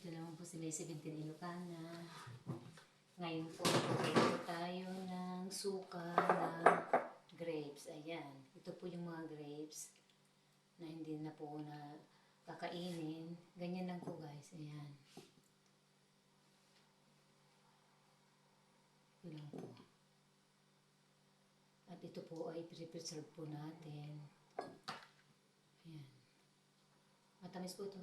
Ito naman po si May 17 Ilocana. Ngayon po, ito tayo ng suka na grapes. Ayan. Ito po yung mga grapes na hindi na po na kakainin. Ganyan lang po guys. Ayan. Ito lang po. At ito po ay pre-preserve po natin. Ayan. Matamis po ito.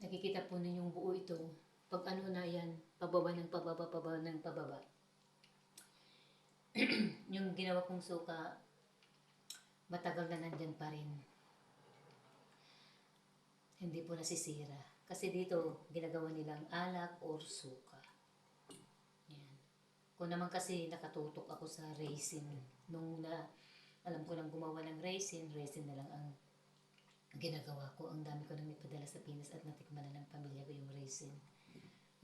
Nakikita po ninyong buo ito. Pag ano na yan, pababa ng pababa, pababa ng pababa. Yung ginawa kong suka, matagal na nandyan pa rin. Hindi po nasisira. Kasi dito, ginagawa nilang alak or suka. Yan. Kung naman kasi nakatutok ako sa resin, nung na, alam ko nang gumawa ng resin na lang ang ginagawa ko. Ang dami ko nang ipadala sa Pinas at natikman na ng pamilya ko yung resin.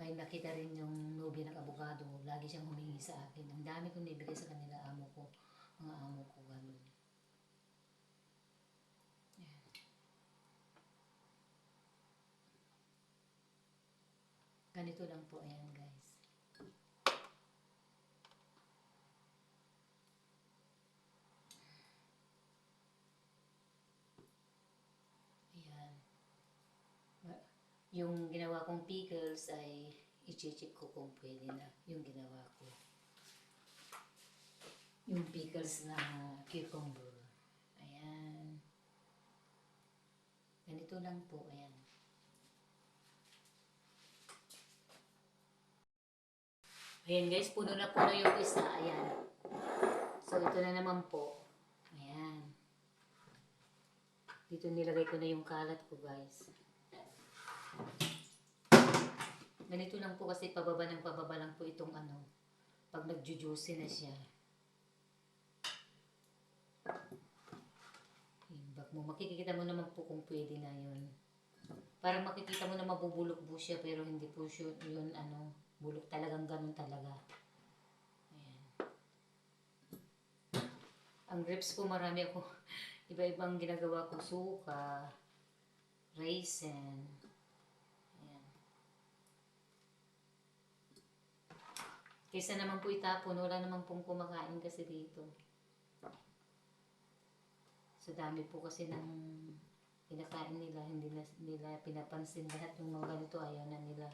Ngayon nakita rin yung nobya ng abogado, lagi siyang humingi sa akin. Ang dami kong nibigay sa kanila, amo ko, mga amo ko, ganun. Yan. Ganito lang po, ayan guys. Ayan. Yung ginawa kong pickles ay i-check ko kung pwede na yung ginawa ko. Yung pickles na cucumber. Ayan. Ganito lang po, ayan. Ayan guys, puno na puno yung isa, ayan. So ito na naman po. Ayan. Dito nilagay ko na yung kalat ko guys. Ganito lang po kasi pababa ng pababa lang po itong ano. Pag nagjujuicy na siya. Imbak mo. Makikita mo naman po kung pwede na yun. Parang makikita mo na mabubulok po siya pero hindi po siya yun ano. Bulok talagang ganun talaga. Ayan. Ang grapes po marami ako. Iba-ibang ginagawa ko. Suka. Raisin. Kaysa naman po itapon, wala naman pong kumakain kasi dito. Sa dami po kasi ng kinakain nila, hindi na nila pinapansin lahat yung mga ganito, ayaw na nila.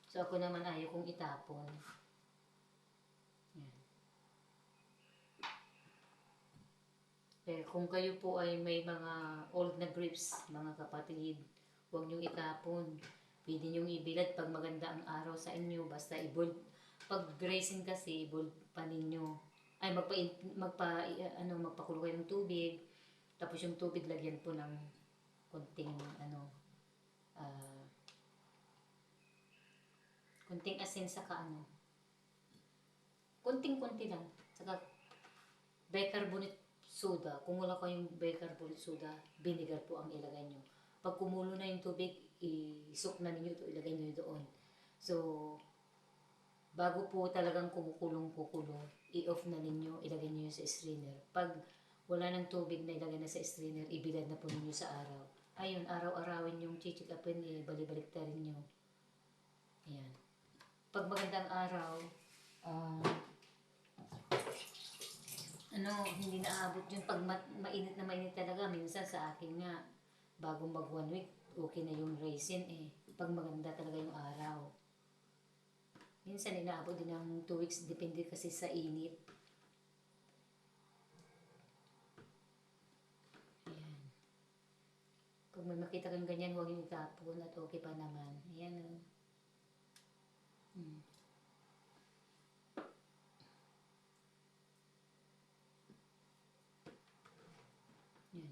So ako naman ayaw kong itapon. Yan. Kaya kung kayo po ay may mga old na grapes, mga kapatid, huwag niyong itapon. Pwede niyong ibilad pag maganda ang araw sa inyo, basta i-boil. Pag grazing kasi, boil pa ninyo. Ay, magpakulo kayo ng tubig. Tapos yung tubig, lagyan po ng konting, konting asin saka konting-konti lang. Saka bicarbonate soda. Kung wala kayong bicarbonate soda, vinegar po ang ilagay nyo. Pag kumulo na yung tubig, isok na ninyo ito, ilagay nyo doon. So, bago po talagang kumukulong-kukulo, i-off na ninyo, ilagay nyo sa strainer. Pag wala ng tubig na ilagay na sa strainer, ibilad na po ninyo sa araw. Ayun, araw-arawin yung chichikapin, balik-balik ta rin nyo. Ayan. Pag magandang araw, hindi naabot yun. Pag mainit na mainit talaga, minsan sa akin nga, bagong mag 1 week, okay na yung raisin Pag maganda talaga yung araw. Minsan inaabot din ng 2 weeks, depende kasi sa init. Ayan. Kung may makita kang ganyan, huwag yung itapon at okay pa naman. Ayan o. Ayan.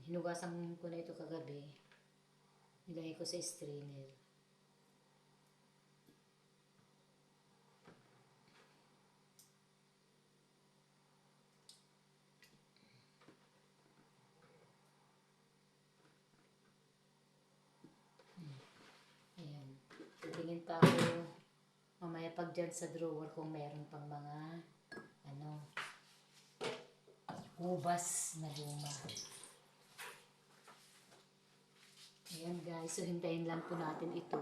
Hinugasan ko na ito kagabi. Nilagay ko sa strainer. Tingin pa ako mamaya pag dyan sa drawer kung meron pang mga lubas na luma. Ayan guys, so hintayin lang po natin ito.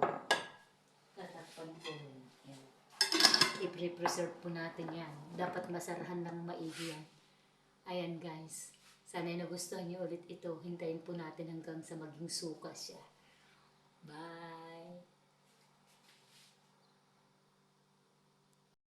Tatakpan po. Ayan. I-preserve po natin yan. Dapat masarahan ng maigi yan. Ayan guys. Sana'y nagustuhan niyo ulit ito. Hintayin po natin hanggang sa maging suka siya. Bye!